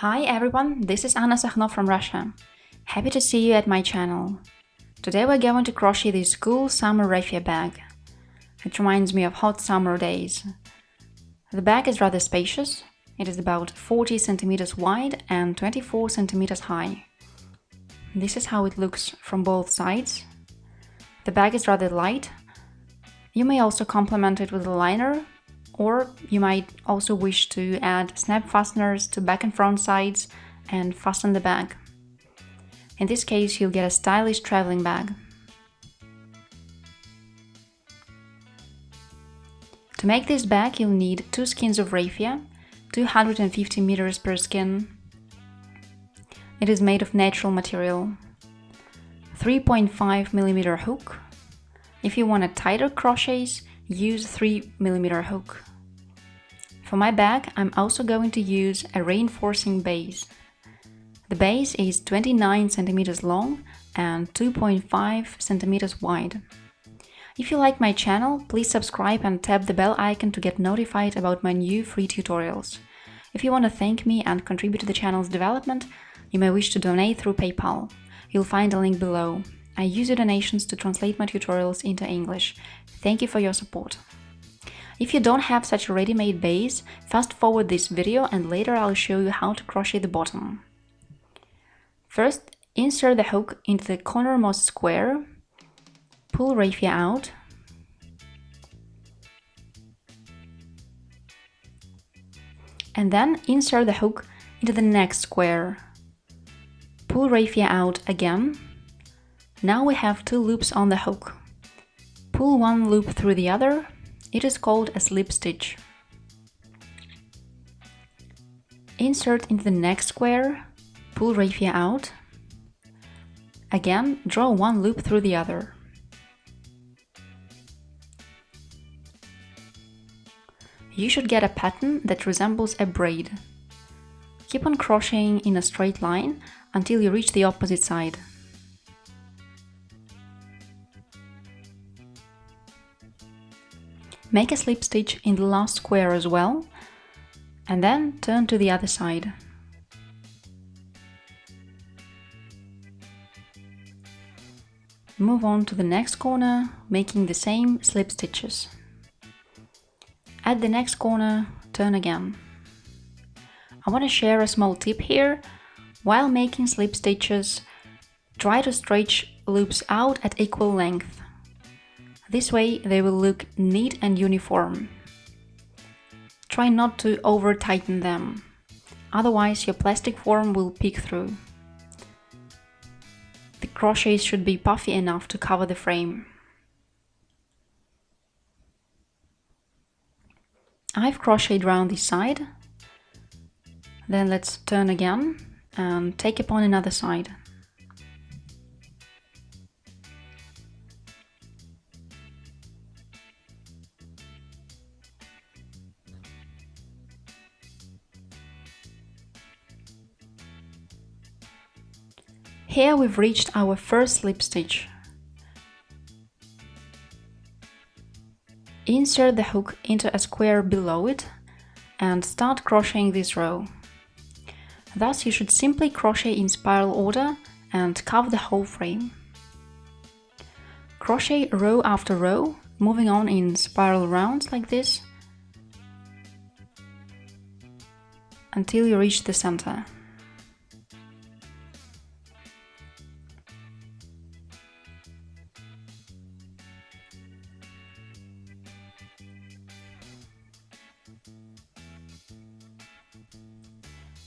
Hi everyone, this is Anna Sakhnov from Russia. Happy to see you at my channel. Today we're going to crochet this cool summer raffia bag. It reminds me of hot summer days. The bag is rather spacious. It is about 40 centimeters wide and 24 centimeters high. This is how it looks from both sides. The bag is rather light. You may also complement it with a liner, or you might also wish to add snap fasteners to back and front sides and fasten the bag. In this case, you'll get a stylish traveling bag. To make this bag, you'll need 2 skins of raffia, 250 meters per skin. It is made of natural material. 3.5mm hook. If you want a tighter crochets, use 3mm hook. For my bag, I'm also going to use a reinforcing base. The base is 29 centimeters long and 2.5 centimeters wide. If you like my channel, please subscribe and tap the bell icon to get notified about my new free tutorials. If you want to thank me and contribute to the channel's development, you may wish to donate through PayPal. You'll find a link below. I use your donations to translate my tutorials into English. Thank you for your support. If you don't have such a ready-made base, fast forward this video and later I'll show you how to crochet the bottom. First, insert the hook into the cornermost square, pull raffia out, and then insert the hook into the next square. Pull raffia out again. Now we have 2 loops on the hook. Pull one loop through the other. It is called a slip stitch. Insert into the next square, pull raffia out. Again, draw one loop through the other. You should get a pattern that resembles a braid. Keep on crocheting in a straight line until you reach the opposite side. Make a slip stitch in the last square as well, and then turn to the other side. Move on to the next corner, making the same slip stitches. At the next corner, turn again. I want to share a small tip here. While making slip stitches, try to stretch loops out at equal length. This way they will look neat and uniform. Try not to over-tighten them, otherwise your plastic form will peek through. The crochets should be puffy enough to cover the frame. I've crocheted around this side. Then let's turn again and take upon another side. Here we've reached our first slip stitch. Insert the hook into a square below it and start crocheting this row. Thus you should simply crochet in spiral order and cover the whole frame. Crochet row after row, moving on in spiral rounds like this until you reach the center.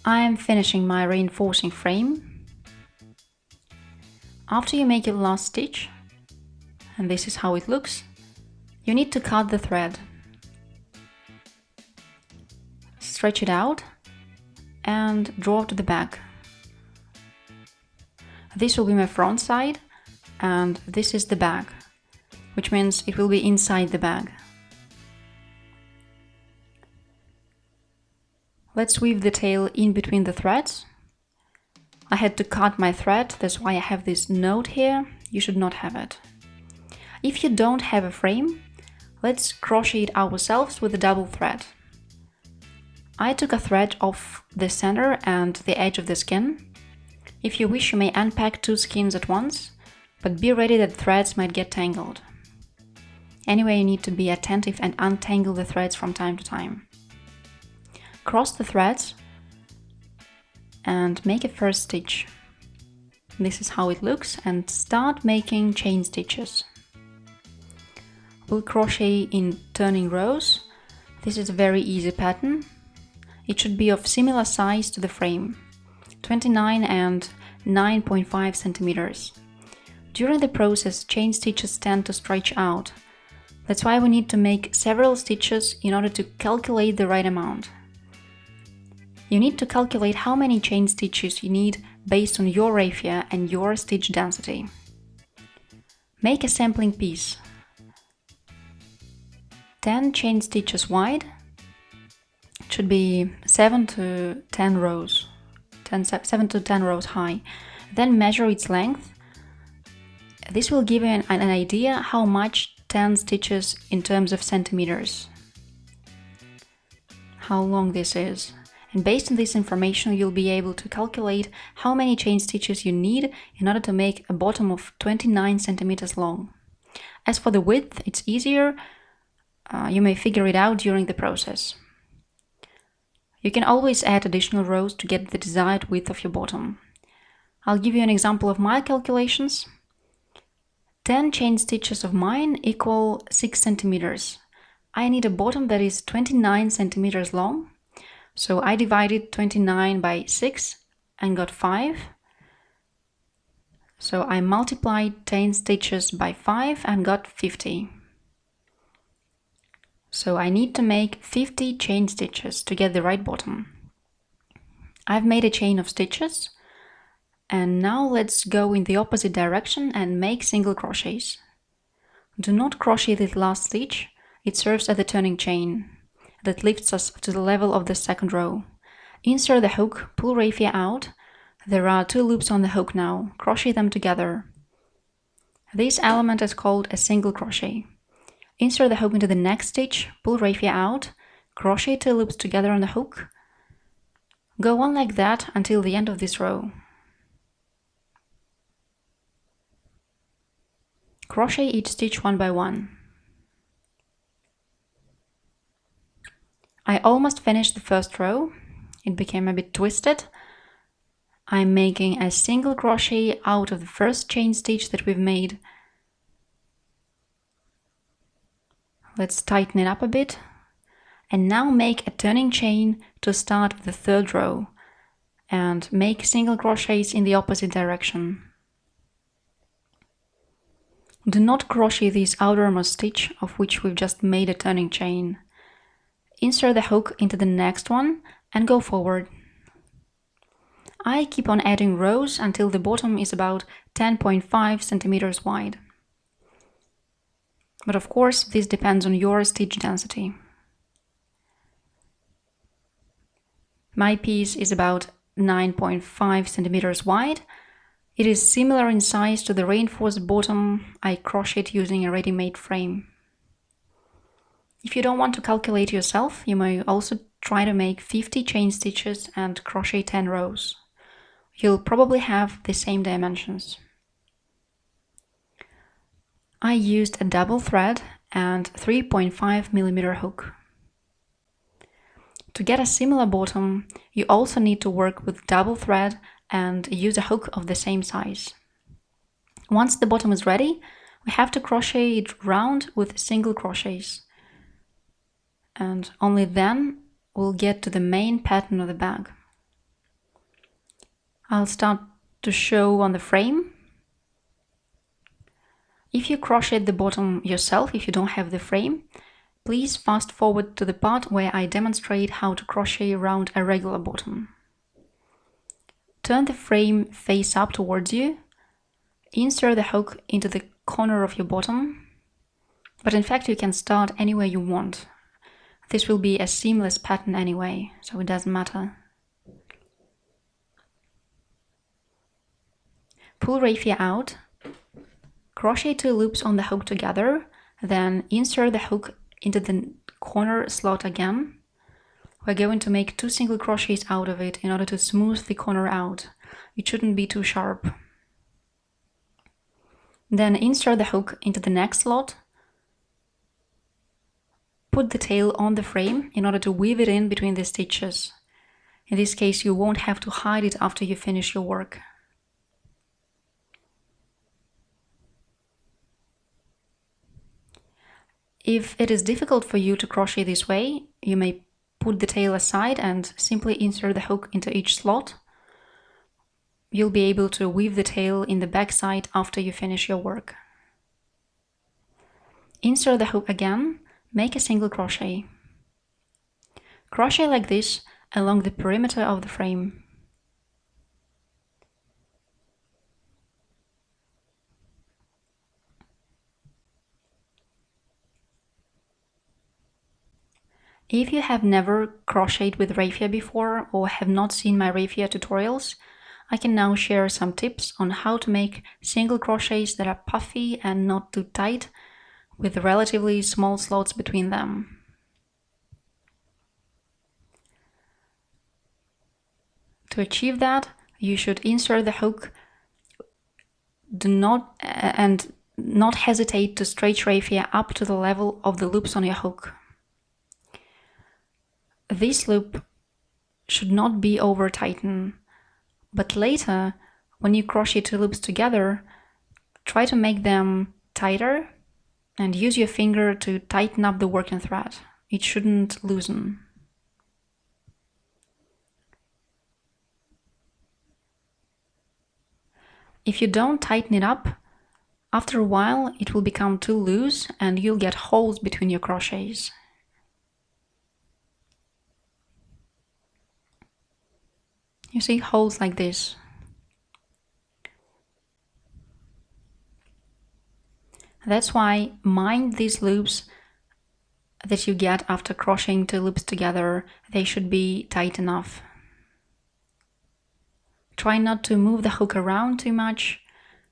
I am finishing my reinforcing frame. After you make your last stitch, and this is how it looks, you need to cut the thread. Stretch it out and draw to the back. This will be my front side and this is the back, which means it will be inside the bag. Let's weave the tail in between the threads. I had to cut my thread, that's why I have this note here. You should not have it. If you don't have a frame, let's crochet it ourselves with a double thread. I took a thread off the center and the edge of the skin. If you wish, you may unpack 2 skins at once, but be ready that threads might get tangled. Anyway, you need to be attentive and untangle the threads from time to time. Cross the threads and make a first stitch. This is how it looks, and start making chain stitches. We'll crochet in turning rows. This is a very easy pattern. It should be of similar size to the frame, 29 and 9.5 centimeters. During the process, chain stitches tend to stretch out. That's why we need to make several stitches in order to calculate the right amount. You need to calculate how many chain stitches you need based on your raffia and your stitch density. Make a sampling piece. 10 chain stitches wide. It should be 7 to 10 rows. 7 to 10 rows high. Then measure its length. This will give you an idea how much 10 stitches in terms of centimeters. How long this is. And based on this information, you'll be able to calculate how many chain stitches you need in order to make a bottom of 29 centimeters long. As for the width, it's easier. You may figure it out during the process. You can always add additional rows to get the desired width of your bottom. I'll give you an example of my calculations. 10 chain stitches of mine equal 6 centimeters. I need a bottom that is 29 centimeters long. So I divided 29 by 6 and got 5. So I multiplied 10 stitches by 5 and got 50. So I need to make 50 chain stitches to get the right bottom. I've made a chain of stitches, and now let's go in the opposite direction and make single crochets. Do not crochet the last stitch, it serves as the turning chain that lifts us to the level of the second row. Insert the hook, pull raffia out. There are 2 loops on the hook now. Crochet them together. This element is called a single crochet. Insert the hook into the next stitch, pull raffia out, crochet 2 loops together on the hook. Go on like that until the end of this row. Crochet each stitch one by one. I almost finished the first row. It became a bit twisted. I'm making a single crochet out of the first chain stitch that we've made. Let's tighten it up a bit. And now make a turning chain to start the third row and make single crochets in the opposite direction. Do not crochet this outermost stitch of which we've just made a turning chain. Insert the hook into the next one and go forward. I keep on adding rows until the bottom is about 10.5 centimeters wide. But of course, this depends on your stitch density. My piece is about 9.5 centimeters wide. It is similar in size to the reinforced bottom I crocheted using a ready-made frame. If you don't want to calculate yourself, you may also try to make 50 chain stitches and crochet 10 rows. You'll probably have the same dimensions. I used a double thread and 3.5mm hook. To get a similar bottom, you also need to work with double thread and use a hook of the same size. Once the bottom is ready, we have to crochet it round with single crochets. And only then we'll get to the main pattern of the bag. I'll start to show on the frame. If you crochet the bottom yourself, if you don't have the frame, please fast forward to the part where I demonstrate how to crochet around a regular bottom. Turn the frame face up towards you, insert the hook into the corner of your bottom, but in fact you can start anywhere you want. This will be a seamless pattern anyway, so it doesn't matter. Pull raffia out, crochet 2 loops on the hook together, then insert the hook into the corner slot again. we're going to make 2 single crochets out of it in order to smooth the corner out. It shouldn't be too sharp. Then insert the hook into the next slot. Put the tail on the frame in order to weave it in between the stitches. In this case, you won't have to hide it after you finish your work. If it is difficult for you to crochet this way, you may put the tail aside and simply insert the hook into each slot. You'll be able to weave the tail in the back side after you finish your work. Insert the hook again, make a single crochet. Crochet like this along the perimeter of the frame. If you have never crocheted with raffia before or have not seen my raffia tutorials, I can now share some tips on how to make single crochets that are puffy and not too tight, with relatively small slots between them. To achieve that, you should insert the hook. Do not hesitate to stretch raffia up to the level of the loops on your hook. This loop should not be over tightened, but later, when you crochet 2 loops together, try to make them tighter and use your finger to tighten up the working thread. It shouldn't loosen. If you don't tighten it up, after a while it will become too loose and you'll get holes between your crochets. You see holes like this. That's why mind these loops that you get after crocheting 2 loops together. They should be tight enough. Try not to move the hook around too much.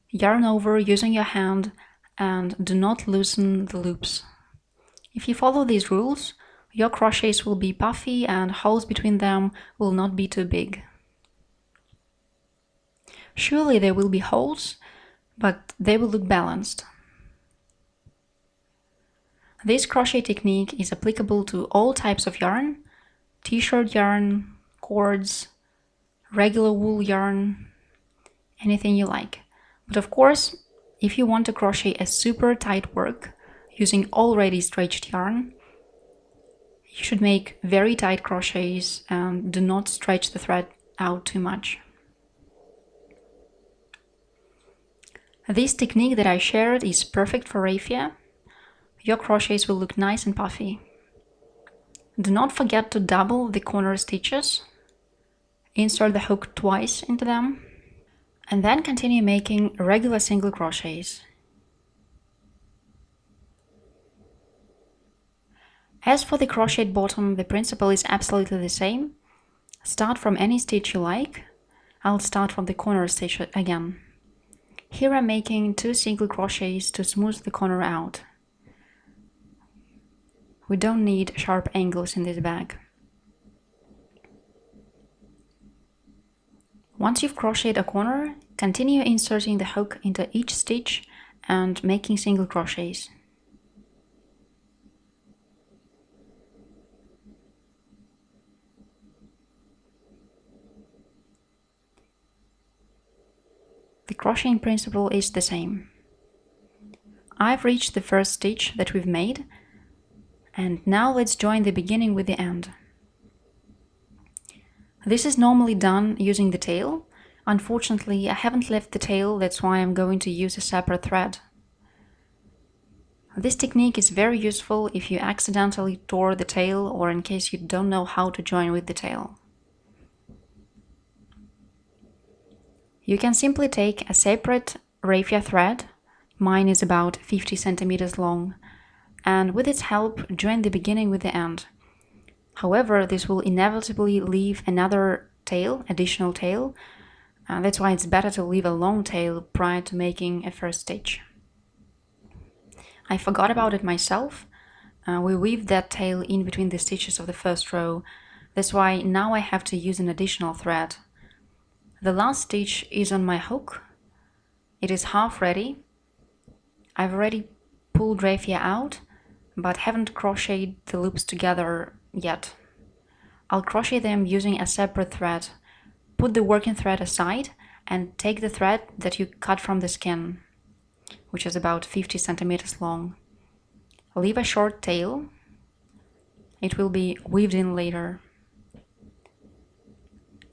Yarn over using your hand and do not loosen the loops. If you follow these rules, your crochets will be puffy and holes between them will not be too big. Surely there will be holes, but they will look balanced. This crochet technique is applicable to all types of yarn: t-shirt yarn, cords, regular wool yarn, anything you like. But of course, if you want to crochet a super tight work using already stretched yarn, you should make very tight crochets and do not stretch the thread out too much. This technique that I shared is perfect for raffia. Your crochets will look nice and puffy. Do not forget to double the corner stitches. Insert the hook twice into them, and then continue making regular single crochets. As for the crochet bottom, the principle is absolutely the same. Start from any stitch you like. I'll start from the corner stitch again. Here I'm making 2 single crochets to smooth the corner out. We don't need sharp angles in this bag. Once you've crocheted a corner, continue inserting the hook into each stitch and making single crochets. The crocheting principle is the same. I've reached the first stitch that we've made, and now let's join the beginning with the end. This is normally done using the tail. Unfortunately, I haven't left the tail, that's why I'm going to use a separate thread. This technique is very useful if you accidentally tore the tail or in case you don't know how to join with the tail. You can simply take a separate raffia thread, mine is about 50 centimeters long, and with its help join the beginning with the end. However, this will inevitably leave another tail, additional tail. That's why it's better to leave a long tail prior to making a first stitch. I forgot about it myself. We weaved that tail in between the stitches of the first row, That's why now I have to use an additional thread. The last stitch is on my hook. It is half ready. I've already pulled raffia out, but haven't crocheted the loops together yet. I'll crochet them using a separate thread. Put the working thread aside and take the thread that you cut from the skin, which is about 50 centimeters long. Leave a short tail. It will be weaved in later.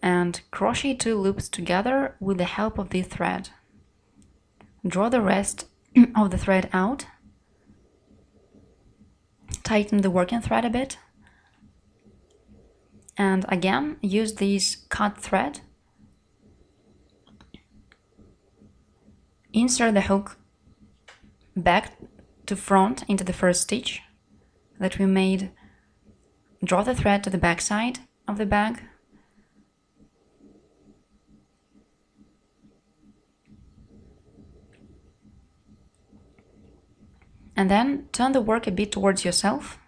And crochet 2 loops together with the help of this thread. Draw the rest of the thread out. Tighten the working thread a bit. And again, use this cut thread. Insert the hook back to front into the first stitch that we made. Draw the thread to the back side of the bag. And then turn the work a bit towards yourself.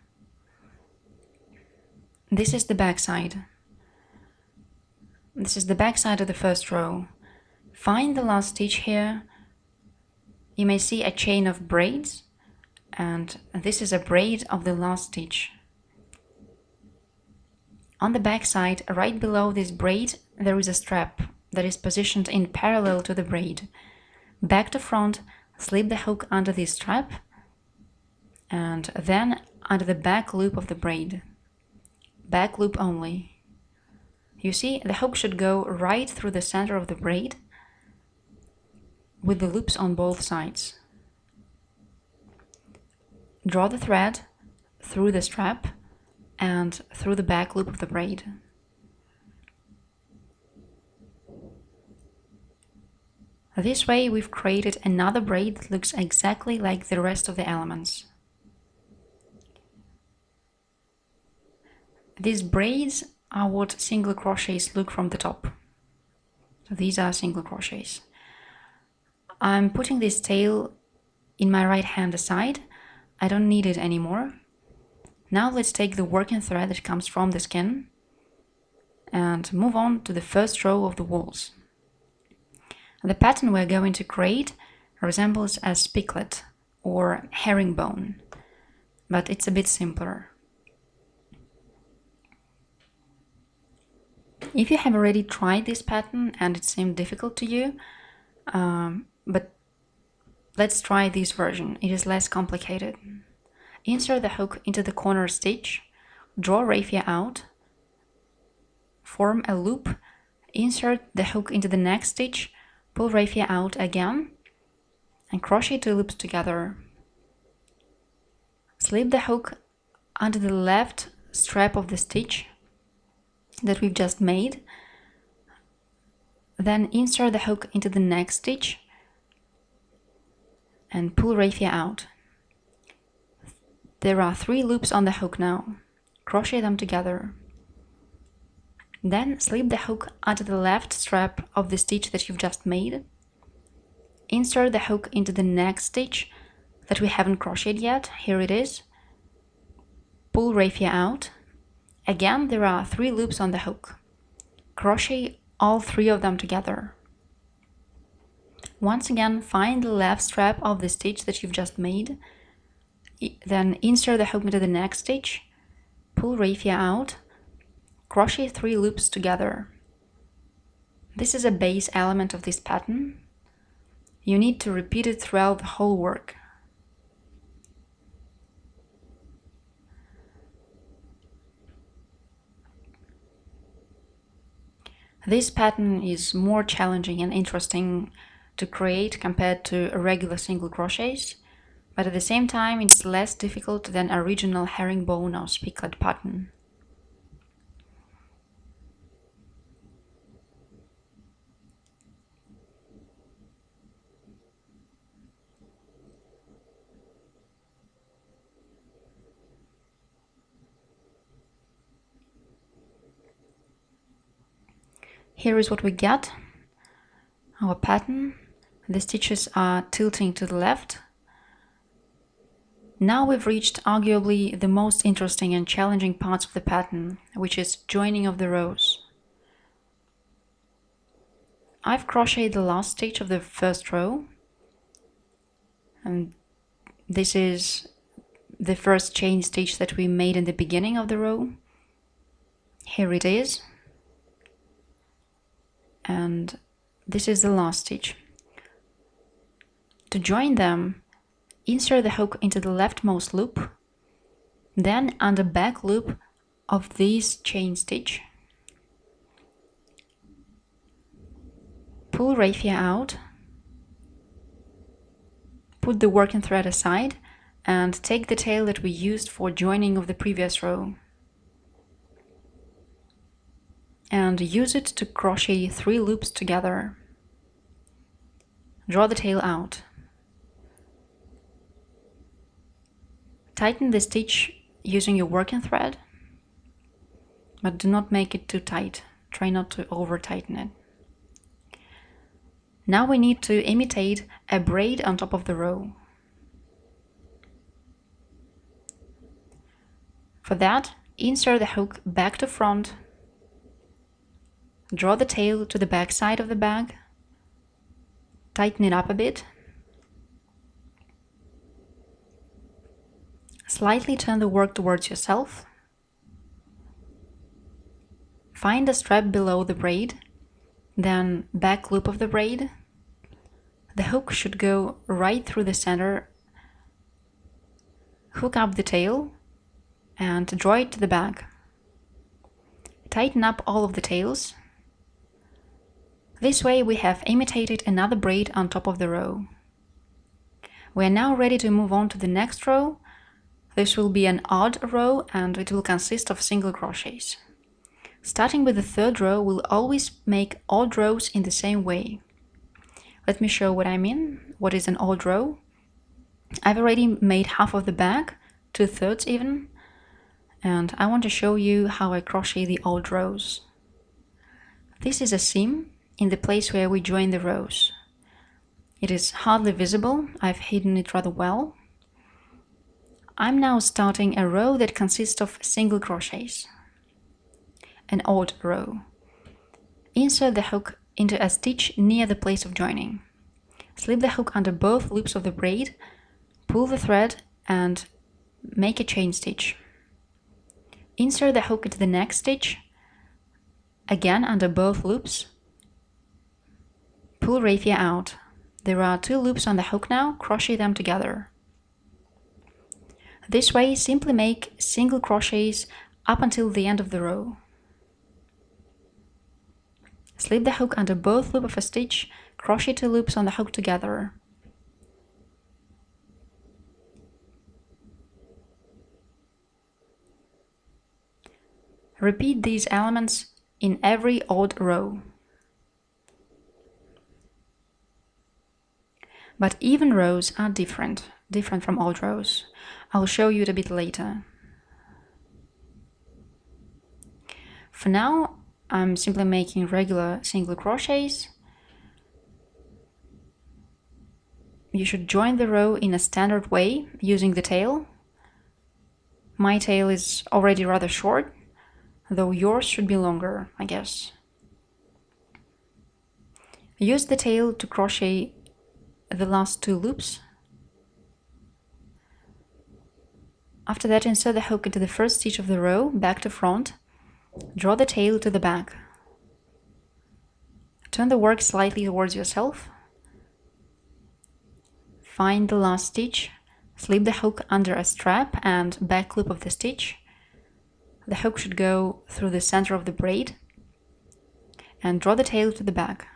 This is the back side. This is the back side of the first row. Find the last stitch here. You may see a chain of braids, and this is a braid of the last stitch. On the back side, right below this braid, there is a strap that is positioned in parallel to the braid. Back to front, slip the hook under this strap, and then under the back loop of the braid. Back loop only. You see, the hook should go right through the center of the braid with the loops on both sides. Draw the thread through the strap and through the back loop of the braid. This way we've created another braid that looks exactly like the rest of the elements. These braids are what single crochets look from the top. So these are single crochets. I'm putting this tail in my right hand aside. I don't need it anymore. Now let's take the working thread that comes from the skin and move on to the first row of the walls. The pattern we're going to create resembles a spiklet or herringbone, but it's a bit simpler. If you have already tried this pattern and it seemed difficult to you, but let's try this version. It is less complicated. Insert the hook into the corner stitch, draw raffia out, form a loop, insert the hook into the next stitch, pull raffia out again, and crochet 2 loops together. Slip the hook under the left strap of the stitch that we've just made, then insert the hook into the next stitch and pull raffia out. There are 3 loops on the hook now. Crochet them together. Then slip the hook under the left strap of the stitch that you've just made. Insert the hook into the next stitch that we haven't crocheted yet. Here it is. Pull raffia out. Again, there are 3 loops on the hook. Crochet all 3 of them together. Once again, find the left strap of the stitch that you've just made. Then insert the hook into the next stitch, pull raffia out, crochet 3 loops together. This is a base element of this pattern. You need to repeat it throughout the whole work. This pattern is more challenging and interesting to create compared to regular single crochets, but at the same time it's less difficult than original herringbone or spiklet pattern. Here is what we get, our pattern. The stitches are tilting to the left. Now we've reached arguably the most interesting and challenging parts of the pattern, which is joining of the rows. I've crocheted the last stitch of the first row, and this is the first chain stitch that we made in the beginning of the row. Here it is, and this is the last stitch. To join them, insert the hook into the leftmost loop, then under back loop of this chain stitch. Pull raffia out, put the working thread aside, and take the tail that we used for joining of the previous row and use it to crochet 3 loops together. Draw the tail out. Tighten the stitch using your working thread, but do not make it too tight. Try not to over tighten it. Now we need to imitate a braid on top of the row. For that, insert the hook back to front, draw the tail to the back side of the bag, tighten it up a bit, slightly turn the work towards yourself, find a strap below the braid, then back loop of the braid. The hook should go right through the center, hook up the tail, and draw it to the back. Tighten up all of the tails. This way we have imitated another braid on top of the row. We are now ready to move on to the next row. This will be an odd row and it will consist of single crochets. Starting with the third row, we'll always make odd rows in the same way. Let me show what I mean. What is an odd row? I've already made half of the bag, 2/3 even, and I want to show you how I crochet the odd rows. This is a seam in the place where we join the rows. It is hardly visible, I've hidden it rather well. I'm now starting a row that consists of single crochets. An odd row. Insert the hook into a stitch near the place of joining. Slip the hook under both loops of the braid, pull the thread and make a chain stitch. Insert the hook into the next stitch, again under both loops. Pull raffia out. There are 2 loops on the hook now, crochet them together. This way, simply make single crochets up until the end of the row. Slip the hook under both loops of a stitch, crochet 2 loops on the hook together. Repeat these elements in every odd row. But even rows are different from odd rows. I'll show you it a bit later. For now, I'm simply making regular single crochets. You should join the row in a standard way using the tail. My tail is already rather short, though yours should be longer, I guess. Use the tail to crochet the last 2 loops. After that, insert the hook into the first stitch of the row, back to front. Draw the tail to the back. Turn the work slightly towards yourself. Find the last stitch, slip the hook under a strap and back loop of the stitch. The hook should go through the center of the braid and draw the tail to the back.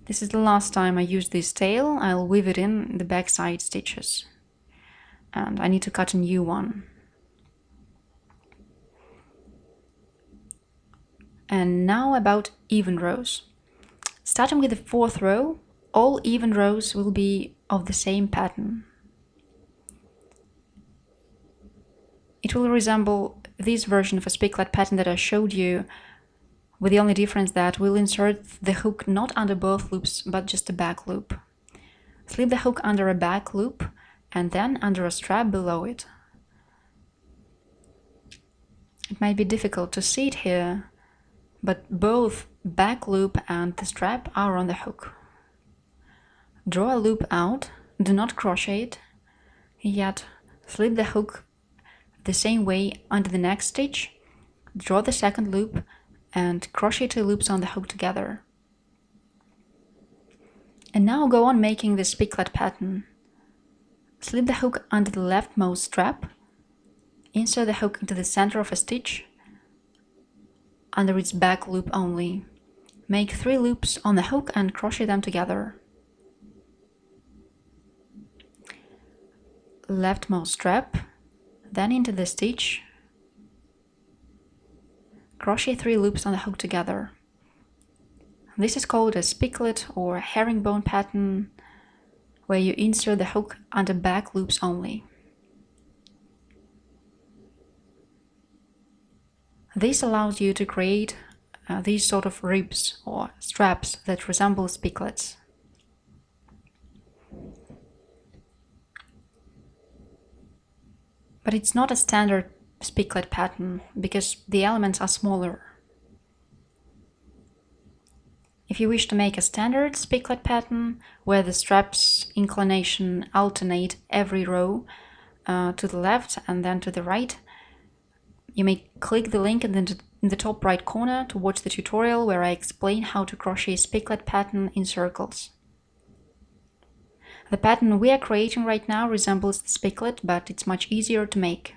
This is the last time I use this tail. I'll weave it in the back side stitches. And I need to cut a new one. And now about even rows. Starting with the 4th row, all even rows will be of the same pattern. It will resemble this version of a spiklet pattern that I showed you, with the only difference that we'll insert the hook not under both loops, but just a back loop. Slip the hook under a back loop and then under a strap below it. It might be difficult to see it here, but both back loop and the strap are on the hook. Draw a loop out, do not crochet it, yet slip the hook the same way under the next stitch, draw the second loop, and crochet 2 loops on the hook together. And now go on making this piglet pattern. Slip the hook under the leftmost strap, insert the hook into the center of a stitch under its back loop only. Make 3 loops on the hook and crochet them together. Leftmost strap, then into the stitch, crochet 3 loops on the hook together. This is called a piglet or herringbone pattern, where you insert the hook under back loops only. This allows you to create these sort of ribs or straps that resemble piglets. But it's not a standard piglet pattern because the elements are smaller. If you wish to make a standard piglet pattern where the straps inclination alternate every row to the left and then to the right, you may click the link in the top right corner to watch the tutorial where I explain how to crochet a piglet pattern in circles. The pattern we are creating right now resembles the piglet, but it's much easier to make.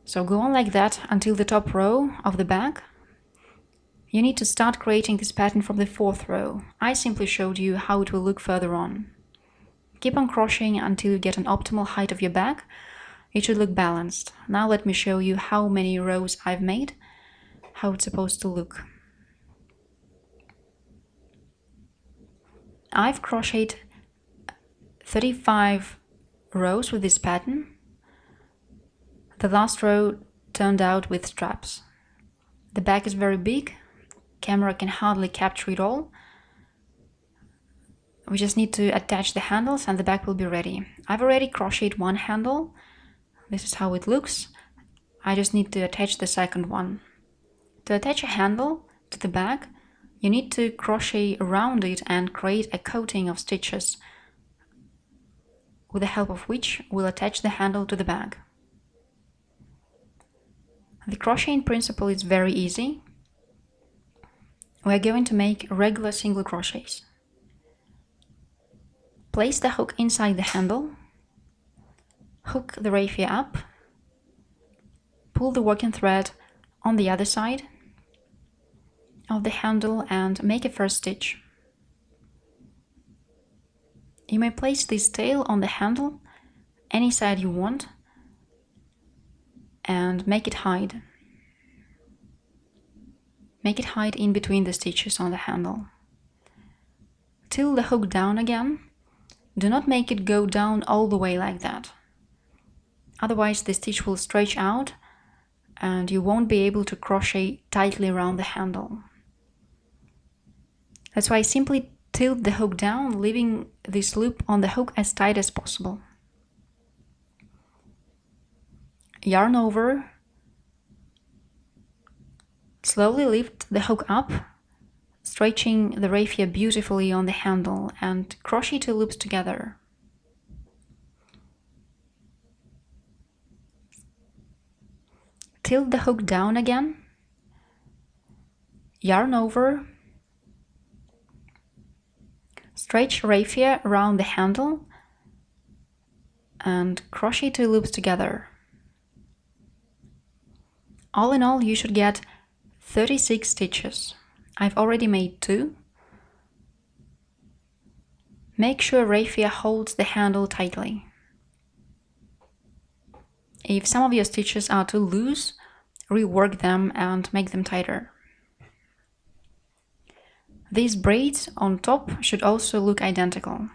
So go on like that until the top row of the bag. You need to start creating this pattern from the 4th row. I simply showed you how it will look further on. Keep on crocheting until you get an optimal height of your bag. It should look balanced. Now let me show you how many rows I've made, how it's supposed to look. I've crocheted 35 rows with this pattern. The last row turned out with straps. The bag is very big, camera can hardly capture it all. We just need to attach the handles and the bag will be ready. I've already crocheted 1 handle. This is how it looks. I just need to attach the second one. To attach a handle to the bag, you need to crochet around it and create a coating of stitches, with the help of which we'll attach the handle to the bag. The crocheting principle is very easy. We're going to make regular single crochets. Place the hook inside the handle, hook the raffia up, pull the working thread on the other side of the handle and make a first stitch. You may place this tail on the handle any side you want and make it hide. Make it hide in between the stitches on the handle. Till the hook down again. Do not make it go down all the way like that. Otherwise the stitch will stretch out and you won't be able to crochet tightly around the handle. That's why I simply tilt the hook down, leaving this loop on the hook as tight as possible. Yarn over, slowly lift the hook up, stretching the raffia beautifully on the handle, and crochet 2 loops together. Tilt the hook down again, yarn over, stretch raffia around the handle, and crochet 2 loops together. All in all, you should get 36 stitches. I've already made 2. Make sure raffia holds the handle tightly. If some of your stitches are too loose, rework them and make them tighter. These braids on top should also look identical.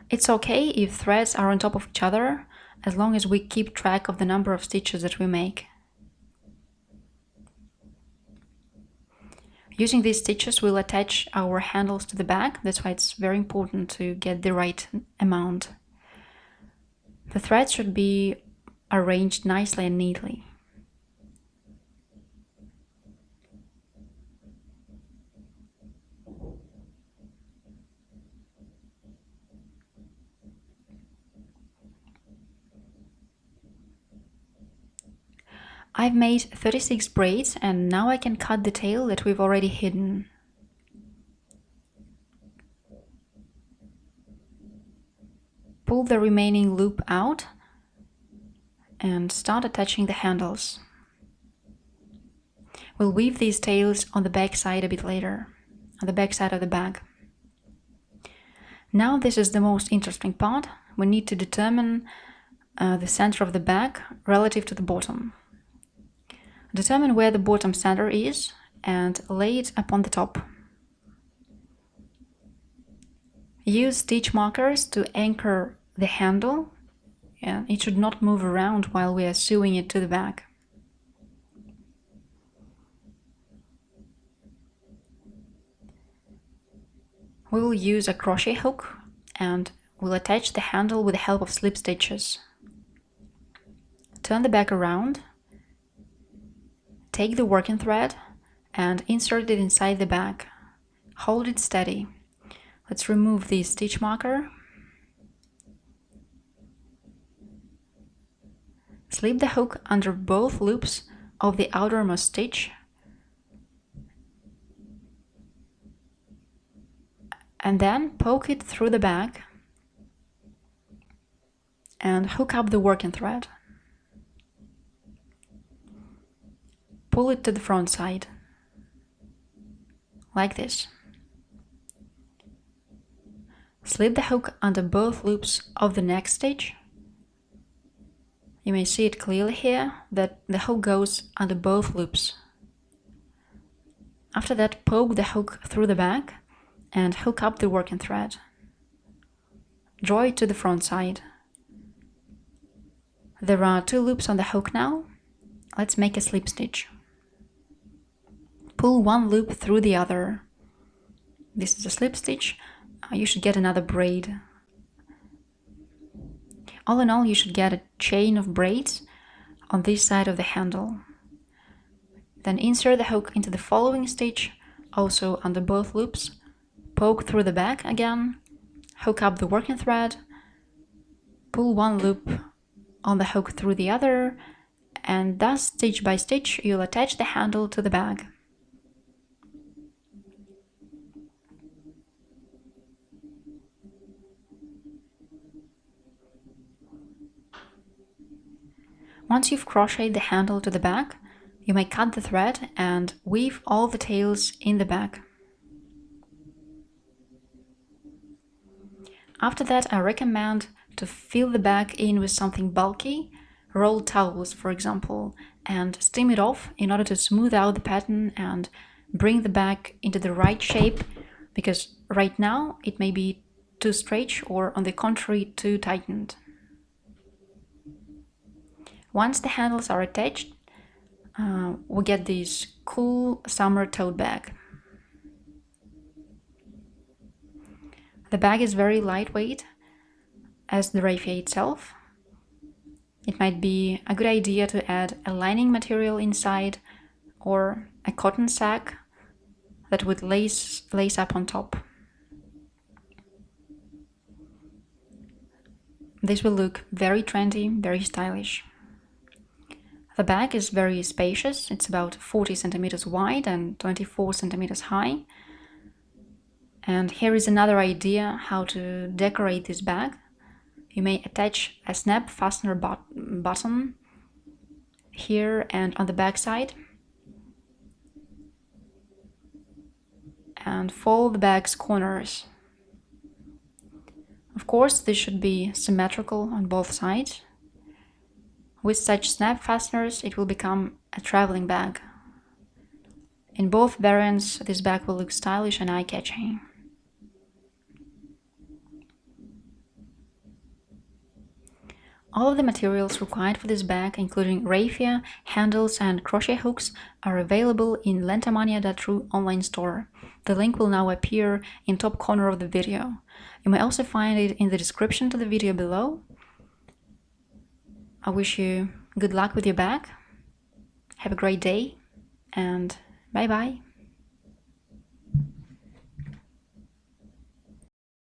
It's okay if threads are on top of each other, as long as we keep track of the number of stitches that we make. Using these stitches, we'll attach our handles to the back. That's why it's very important to get the right amount. The threads should be arranged nicely and neatly. I've made 36 braids and now I can cut the tail that we've already hidden. Pull the remaining loop out and start attaching the handles. We'll weave these tails on the back side a bit later, on the back side of the bag. Now this is the most interesting part. We need to determine the center of the bag relative to the bottom. Determine where the bottom center is and lay it upon the top. Use stitch markers to anchor the handle, and it should not move around while we are sewing it to the bag. We will use a crochet hook and we'll attach the handle with the help of slip stitches. Turn the bag around. Take the working thread and insert it inside the bag. Hold it steady. Let's remove the stitch marker. Slip the hook under both loops of the outermost stitch and then poke it through the bag and hook up the working thread. Pull it to the front side, like this. Slip the hook under both loops of the next stitch. You may see it clearly here that the hook goes under both loops. After that, poke the hook through the bag and hook up the working thread. Draw it to the front side. There are 2 loops on the hook now. Let's make a slip stitch. Pull one loop through the other. This is a slip stitch. You should get another braid. All in all, you should get a chain of braids on this side of the handle. Then insert the hook into the following stitch, also under both loops. Poke through the back again, hook up the working thread, pull one loop on the hook through the other, and thus stitch by stitch you'll attach the handle to the bag. Once you've crocheted the handle to the bag, you may cut the thread and weave all the tails in the bag. After that, I recommend to fill the bag in with something bulky, rolled towels for example, and steam it off in order to smooth out the pattern and bring the bag into the right shape, because right now it may be too straight or on the contrary too tightened. Once the handles are attached, we get this cool summer tote bag. The bag is very lightweight, as the raffia itself. It might be a good idea to add a lining material inside or a cotton sack that would lace up on top. This will look very trendy, very stylish. The bag is very spacious. It's about 40 centimeters wide and 24 centimeters high. And here is another idea how to decorate this bag. You may attach a snap fastener button here and on the back side, and fold the bag's corners. Of course, this should be symmetrical on both sides. With such snap fasteners, it will become a traveling bag. In both variants, this bag will look stylish and eye-catching. All of the materials required for this bag, including raffia, handles, and crochet hooks, are available in lentamania.ru online store. The link will now appear in top corner of the video. You may also find it in the description to the video below. I wish you good luck with your bag. Have a great day, and bye bye.